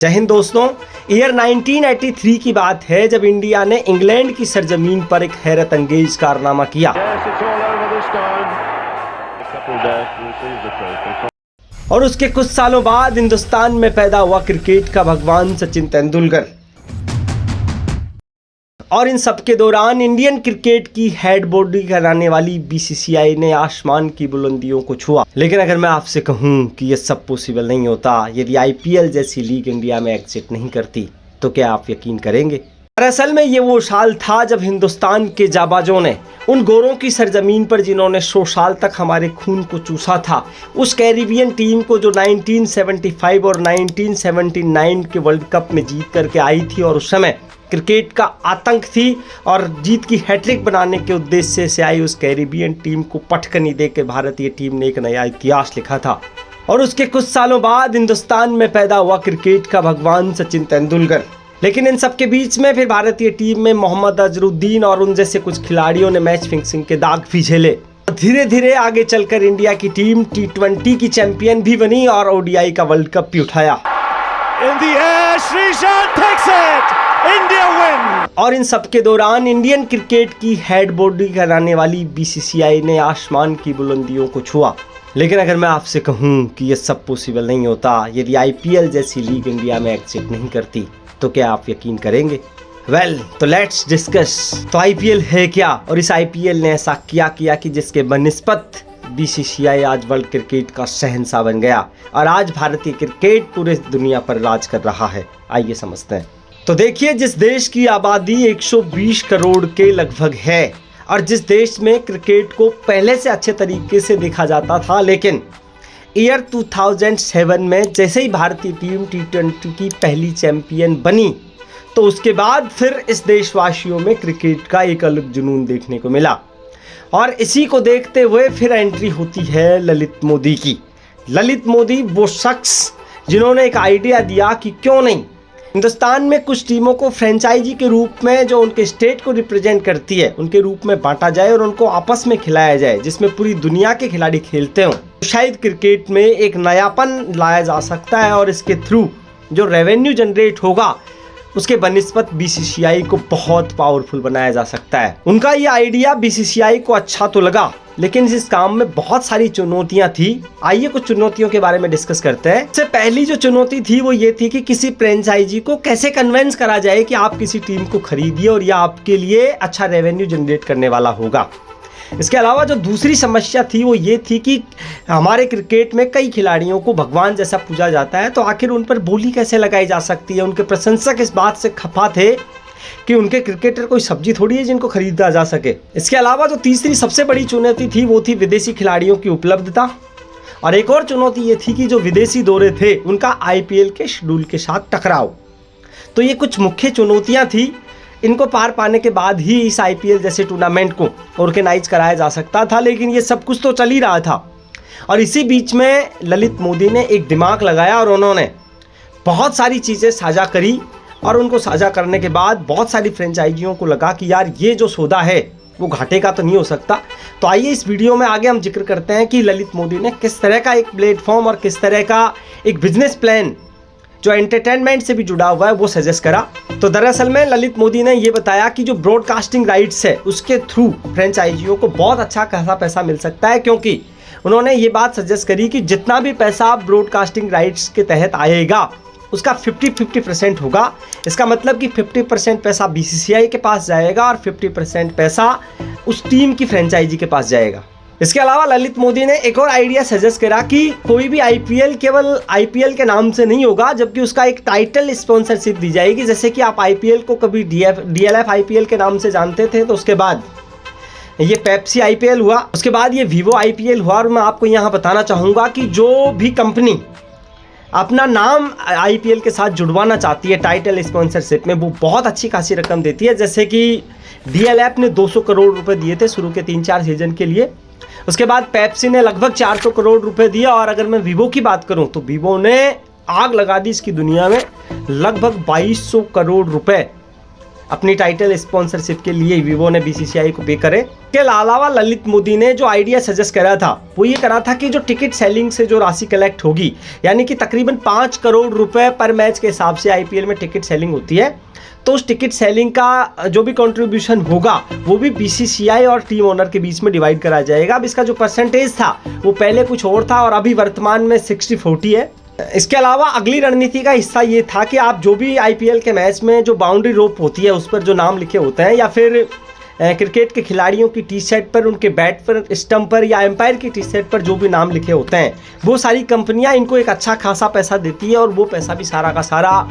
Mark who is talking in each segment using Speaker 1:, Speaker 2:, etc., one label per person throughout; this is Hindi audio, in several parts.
Speaker 1: जय हिंद दोस्तों। ईयर 1983 की बात है जब इंडिया ने इंग्लैंड की सरजमीन पर एक हैरत अंगेज कारनामा किया और उसके कुछ सालों बाद हिंदुस्तान में पैदा हुआ क्रिकेट का भगवान सचिन तेंदुलकर। और इन सबके दौरान इंडियन क्रिकेट की हेड बॉडी कराने वाली बीसीसीआई ने आसमान की बुलंदियों को छुआ। लेकिन अगर मैं आपसे कहूं कि ये सब पॉसिबल नहीं होता यदि आईपीएल जैसी लीग इंडिया में एग्जिट नहीं करती, तो क्या आप यकीन करेंगे? दरअसल में ये वो साल था जब हिंदुस्तान के जाबाजों ने उन गोरों की सरजमीन पर जिन्होंने 100 साल तक हमारे खून को चूसा था, उस कैरिबियन टीम को जो 1975 और 1979 के वर्ल्ड कप में जीत करके आई थी और उस समय क्रिकेट का आतंक थी और जीत की हैट्रिक बनाने के उद्देश्य से आई उस कैरिबियन टीम को पटकनी देकर भारतीय टीम ने एक नया इतिहास लिखा था। और उसके कुछ सालों बाद हिंदुस्तान में पैदा हुआ क्रिकेट का भगवान सचिन तेंदुलकर। लेकिन इन सब के बीच में फिर भारतीय टीम में मोहम्मद अजहरुद्दीन और उन जैसे कुछ खिलाड़ियों ने मैच फिक्सिंग के दाग भी झेले। धीरे धीरे आगे चलकर इंडिया की टीम T20 की चैंपियन भी बनी और ओडीआई का वर्ल्ड कप भी उठाया। India win. और इन सब के दौरान इंडियन क्रिकेट की हेड बॉडी कराने वाली बीसीसीआई ने आसमान की बुलंदियों को छुआ। लेकिन अगर मैं आपसे कहूं कि ये सब पॉसिबल नहीं होता यदि आईपीएल जैसी लीग इंडिया में एग्जिट नहीं करती, तो क्या आप यकीन करेंगे? तो लेट्स डिस्कस। तो आईपीएल है क्या और इस आईपीएल ने ऐसा क्या किया कि जिसके बनिस्बत बीसीसीआई आज वर्ल्ड क्रिकेट का शहंशाह बन गया और आज भारतीय क्रिकेट पूरे दुनिया पर राज कर रहा है। आइए समझते हैं। तो देखिए, जिस देश की आबादी 120 करोड़ के लगभग है और जिस देश में क्रिकेट को पहले से अच्छे तरीके से देखा जाता था, लेकिन ईयर 2007 में जैसे ही भारतीय टीम T20 की पहली चैंपियन बनी, तो उसके बाद फिर इस देशवासियों में क्रिकेट का एक अलग जुनून देखने को मिला। और इसी को देखते हुए फिर एंट्री होती है ललित मोदी की। ललित मोदी वो शख्स जिन्होंने एक आइडिया दिया कि क्यों नहीं हिंदुस्तान में कुछ टीमों को फ्रेंचाइजी के रूप में जो उनके स्टेट को रिप्रेजेंट करती है उनके रूप में बांटा जाए और उनको आपस में खिलाया जाए, जिसमें पूरी दुनिया के खिलाड़ी खेलते हों। शायद क्रिकेट में एक नयापन लाया जा सकता है और इसके थ्रू जो रेवेन्यू जनरेट होगा उसके बनिस्बत बीसीसीआई को बहुत पावरफुल बनाया जा सकता है। उनका ये आइडिया बीसीसीआई को अच्छा तो लगा, लेकिन इस काम में बहुत सारी चुनौतियां थी। आइए कुछ चुनौतियों के बारे में डिस्कस करते हैं। सबसे पहली जो चुनौती थी वो ये थी कि किसी फ्रेंचाइजी को कैसे कन्विंस करा जाए कि आप किसी टीम को खरीदिए और यह आपके लिए अच्छा रेवेन्यू जनरेट करने वाला होगा। इसके अलावा जो दूसरी समस्या थी वो ये थी कि हमारे क्रिकेट में कई खिलाड़ियों को भगवान जैसा पूजा जाता है, तो आखिर उन पर बोली कैसे लगाई जा सकती है। उनके प्रशंसक इस बात से खफा थे कि उनके क्रिकेटर कोई सब्जी थोड़ी है जिनको खरीदा जा सके। इसके अलावा जो तीसरी सबसे बड़ी चुनौती थी वो थी विदेशी खिलाड़ियों की उपलब्धता। और एक और चुनौती ये थी कि जो विदेशी दौरे थे उनका आईपीएल के शेड्यूल के साथ टकराव। तो ये कुछ मुख्य चुनौतियाँ थी। इनको पार पाने के बाद ही इस आईपीएल जैसे टूर्नामेंट को ऑर्गेनाइज कराया जा सकता था, लेकिन ये सब कुछ तो चल ही रहा था। और इसी बीच में ललित मोदी ने एक दिमाग लगाया और उन्होंने बहुत सारी चीज़ें साझा करी और उनको साझा करने के बाद बहुत सारी फ्रेंचाइजियों को लगा कि यार ये जो सौदा है वो घाटे का तो नहीं हो सकता। तो आइए इस वीडियो में आगे हम जिक्र करते हैं कि ललित मोदी ने किस तरह का एक प्लेटफॉर्म और किस तरह का एक बिजनेस प्लान जो एंटरटेनमेंट से भी जुड़ा हुआ है वो सजेस्ट करा। तो दरअसल में ललित मोदी ने ये बताया कि जो ब्रॉडकास्टिंग राइट्स है उसके थ्रू फ्रेंचाइजियों को बहुत अच्छा खासा पैसा मिल सकता है, क्योंकि उन्होंने ये बात सजेस्ट करी कि जितना भी पैसा ब्रॉडकास्टिंग राइट्स के तहत आएगा उसका 50-50% होगा। इसका मतलब कि 50% पैसा बीसीसीआई के पास जाएगा और 50% पैसा उस टीम की फ्रेंचाइजी के पास जाएगा। इसके अलावा ललित मोदी ने एक और आइडिया सजेस्ट करा कि कोई भी आईपीएल केवल आईपीएल के नाम से नहीं होगा, जबकि उसका एक टाइटल स्पॉन्सरशिप दी जाएगी। जैसे कि आप आईपीएल को कभी डीएलएफ आईपीएल के नाम से जानते थे, तो उसके बाद ये पेप्सी आईपीएल हुआ, उसके बाद ये वीवो आईपीएल हुआ। और मैं आपको यहाँ बताना चाहूँगा कि जो भी कंपनी अपना नाम आईपीएल के साथ जुड़वाना चाहती है टाइटल स्पॉन्सरशिप में, वो बहुत अच्छी खासी रकम देती है। जैसे कि डीएलएफ ने 200 करोड़ रुपए दिए थे शुरू के 3-4 सीजन के लिए। उसके बाद पेप्सी ने लगभग 400 करोड़ रुपए दिया। और अगर मैं वीवो की बात करूं तो वीवो ने आग लगा दी इसकी दुनिया में, लगभग 2200 करोड़ रुपए अपनी टाइटल स्पॉन्सरशिप के लिए वीवो ने बीसीसीआई को पे करे। के अलावा ललित मोदी ने जो आइडिया सजेस्ट करा था वो ये करा था कि जो टिकट सेलिंग से जो राशि कलेक्ट होगी, यानी कि तकरीबन 5 करोड़ रुपए पर मैच के हिसाब से आईपीएल में टिकट सेलिंग होती है, तो उस टिकट सेलिंग का जो भी कंट्रीब्यूशन होगा वो भी बीसीसीआई और टीम ओनर के बीच में डिवाइड करा जाएगा। अब इसका जो परसेंटेज था वो पहले कुछ और था और अभी वर्तमान में 60-40 है। इसके अलावा अगली रणनीति का हिस्सा ये था कि आप जो भी आईपीएल के मैच में जो बाउंड्री रोप होती है उस पर जो नाम लिखे होते हैं, या फिर क्रिकेट के खिलाड़ियों की टी शर्ट पर, उनके बैट पर, स्टंप पर, या एम्पायर की टी शर्ट पर जो भी नाम लिखे होते हैं, वो सारी कंपनियां इनको एक अच्छा खासा पैसा देती है और वो पैसा भी सारा का सारा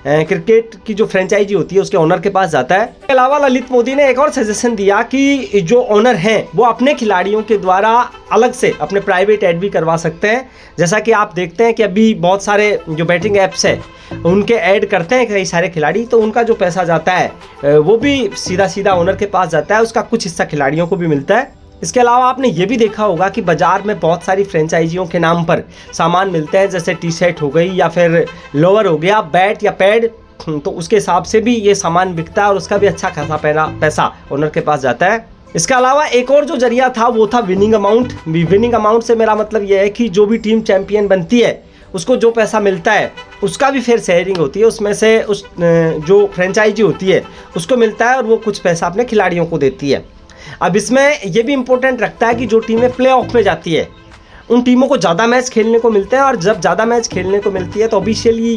Speaker 1: क्रिकेट की जो फ्रेंचाइजी होती है उसके ओनर के पास जाता है। इसके अलावा ललित मोदी ने एक और सजेशन दिया कि जो ओनर हैं वो अपने खिलाड़ियों के द्वारा अलग से अपने प्राइवेट ऐड भी करवा सकते हैं। जैसा कि आप देखते हैं कि अभी बहुत सारे जो बैटिंग ऐप्स है उनके ऐड करते हैं कई सारे खिलाड़ी, तो उनका जो पैसा जाता है वो भी सीधा सीधा ओनर के पास जाता है, उसका कुछ हिस्सा खिलाड़ियों को भी मिलता है। इसके अलावा आपने ये भी देखा होगा कि बाजार में बहुत सारी फ्रेंचाइजियों के नाम पर सामान मिलते हैं, जैसे टी शर्ट हो गई या फिर लोअर हो गया, बैट या पैड, तो उसके हिसाब से भी ये सामान बिकता है और उसका भी अच्छा खासा पैसा ओनर के पास जाता है। इसके अलावा एक और जो जरिया था वो था विनिंग अमाउंट। विनिंग अमाउंट से मेरा मतलब ये है कि जो भी टीम चैंपियन बनती है उसको जो पैसा मिलता है उसका भी फिर शेयरिंग होती है, उसमें से उस जो फ्रेंचाइजी होती है उसको मिलता है और वो कुछ पैसा अपने खिलाड़ियों को देती है। अब इसमें ये भी इम्पोर्टेंट रखता है कि जो टीमें प्ले ऑफ में जाती है उन टीमों को ज़्यादा मैच खेलने को मिलते हैं, और जब ज़्यादा मैच खेलने को मिलती है तो ऑब्वियसली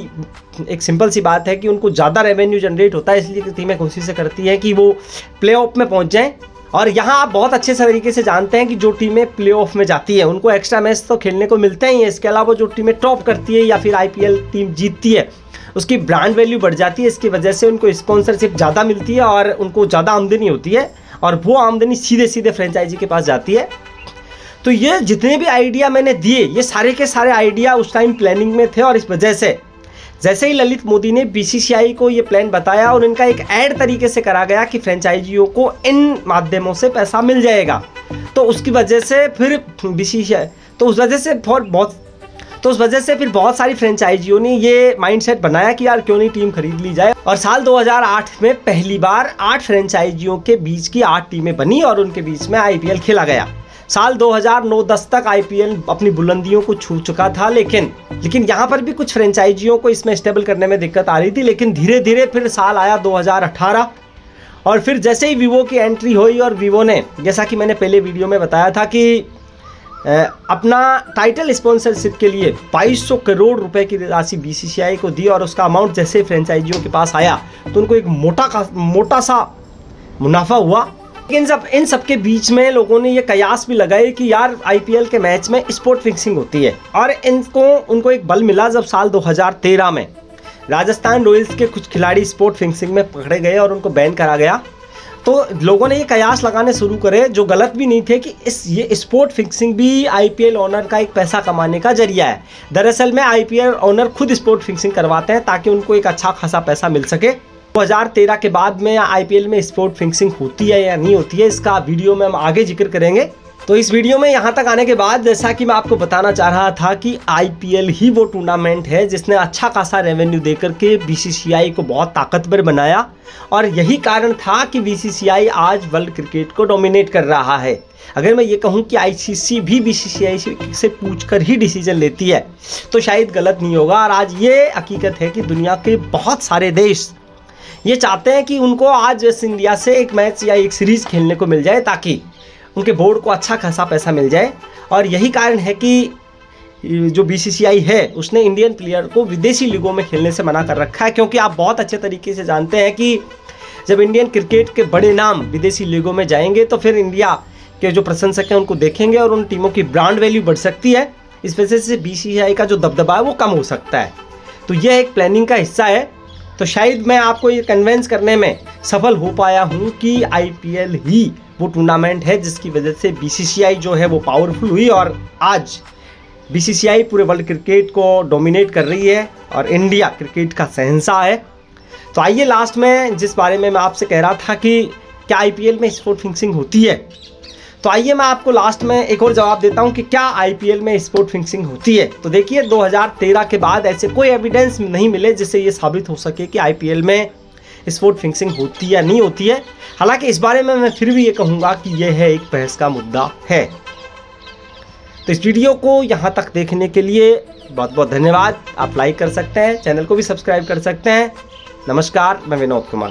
Speaker 1: एक सिंपल सी बात है कि उनको ज़्यादा रेवेन्यू जनरेट होता है, इसलिए टीमें कोशिश करती हैं कि वो प्ले ऑफ में पहुंच जाएं। और यहाँ आप बहुत अच्छे तरीके से जानते हैं कि जो टीमें प्ले ऑफ में जाती है उनको एक्स्ट्रा मैच तो खेलने को मिलते ही हैं। इसके अलावा जो टीमें टॉप करती है या फिर आईपीएल टीम जीतती है उसकी ब्रांड वैल्यू बढ़ जाती है, इसकी वजह से उनको स्पॉन्सरशिप ज़्यादा मिलती है और उनको ज़्यादा आमदनी होती है और वो आमदनी सीधे सीधे फ्रेंचाइजी के पास जाती है। तो ये जितने भी आइडिया मैंने दिए ये सारे के सारे आइडिया उस टाइम प्लानिंग में थे, और इस वजह से जैसे ही ललित मोदी ने बीसीसीआई को ये प्लान बताया और इनका एक ऐड तरीके से करा गया कि फ्रेंचाइजियों को इन माध्यमों से पैसा मिल जाएगा, तो उसकी वजह से फिर बीसीसीआई उस वजह से फिर बहुत सारी फ्रेंचाइजियों ने ये माइंडसेट बनाया कि यार क्यों नहीं टीम खरीद ली जाए। और साल 2008 में पहली बार 8 फ्रेंचाइजियों के बीच की 8 टीमें बनी और उनके बीच में आईपीएल खेला गया। साल 2009-10 तक आईपीएल अपनी बुलंदियों को छू चुका था, लेकिन यहाँ पर भी कुछ फ्रेंचाइजियों को इसमें स्टेबल करने में दिक्कत आ रही थी। लेकिन धीरे धीरे फिर साल आया 2018 और फिर जैसे ही वीवो की एंट्री हुई और वीवो ने, जैसा कि मैंने पहले वीडियो में बताया था कि अपना टाइटल स्पॉन्सरशिप के लिए 2200 करोड़ रुपए की राशि बीसीसीआई को दी, और उसका अमाउंट जैसे फ्रेंचाइजियों के पास आया तो उनको एक मोटा सा मुनाफा हुआ। लेकिन इन सब के बीच में लोगों ने ये कयास भी लगाए कि यार आईपीएल के मैच में स्पोर्ट फिक्सिंग होती है, और उनको एक बल मिला जब साल 2013 में राजस्थान रॉयल्स के कुछ खिलाड़ी स्पोर्ट फिक्सिंग में पकड़े गए और उनको बैन करा गया। तो लोगों ने ये कयास लगाने शुरू करे, जो गलत भी नहीं थे, कि ये स्पोर्ट फिक्सिंग भी आईपीएल ओनर का एक पैसा कमाने का जरिया है। दरअसल में आईपीएल ओनर खुद स्पोर्ट फिक्सिंग करवाते हैं ताकि उनको एक अच्छा खासा पैसा मिल सके। 2013 के बाद में आईपीएल में स्पोर्ट फिक्सिंग होती है या नहीं होती है, इसका वीडियो में हम आगे जिक्र करेंगे। तो इस वीडियो में यहाँ तक आने के बाद जैसा कि मैं आपको बताना चाह रहा था कि आईपीएल ही वो टूर्नामेंट है जिसने अच्छा खासा रेवेन्यू देकर के बीसीसीआई को बहुत ताकतवर बनाया, और यही कारण था कि बीसीसीआई आज वर्ल्ड क्रिकेट को डोमिनेट कर रहा है। अगर मैं ये कहूँ कि आईसीसी भी बीसीसीआई से पूछकर ही डिसीजन लेती है तो शायद गलत नहीं होगा। और आज ये हकीकत है कि दुनिया के बहुत सारे देश ये चाहते हैं कि उनको आज वेस्ट इंडिया से एक मैच या एक सीरीज़ खेलने को मिल जाए ताकि उनके बोर्ड को अच्छा खासा पैसा मिल जाए। और यही कारण है कि जो बीसीसीआई है उसने इंडियन प्लेयर को विदेशी लीगों में खेलने से मना कर रखा है, क्योंकि आप बहुत अच्छे तरीके से जानते हैं कि जब इंडियन क्रिकेट के बड़े नाम विदेशी लीगों में जाएंगे तो फिर इंडिया के जो प्रशंसक हैं उनको देखेंगे और उन टीमों की ब्रांड वैल्यू बढ़ सकती है। इस वजह से बीसीसीआई का जो दबदबा है वो कम हो सकता है। तो यह एक प्लानिंग का हिस्सा है। तो शायद मैं आपको ये कन्वेंस करने में सफल हो पाया हूँ कि आईपीएल ही वो टूर्नामेंट है जिसकी वजह से बीसीसीआई जो है वो पावरफुल हुई, और आज बीसीसीआई पूरे वर्ल्ड क्रिकेट को डोमिनेट कर रही है और इंडिया क्रिकेट का शहंशाह है। तो आइए लास्ट में जिस बारे में मैं आपसे कह रहा था कि क्या आईपीएल में स्पोर्ट फिक्सिंग होती है, तो आइए मैं आपको लास्ट में एक और जवाब देता हूं कि क्या आईपीएल में स्पोर्ट फिक्सिंग होती है। तो देखिए 2013 के बाद ऐसे कोई एविडेंस नहीं मिले जिससे ये साबित हो सके कि आईपीएल में स्पोर्ट फिक्सिंग होती है या नहीं होती है। हालांकि इस बारे में मैं फिर भी ये कहूँगा कि यह है एक बहस का मुद्दा है। तो इस वीडियो को यहाँ तक देखने के लिए बहुत बहुत धन्यवाद। आप लाइक कर सकते हैं, चैनल को भी सब्सक्राइब कर सकते हैं। नमस्कार, मैं विनोद कुमार।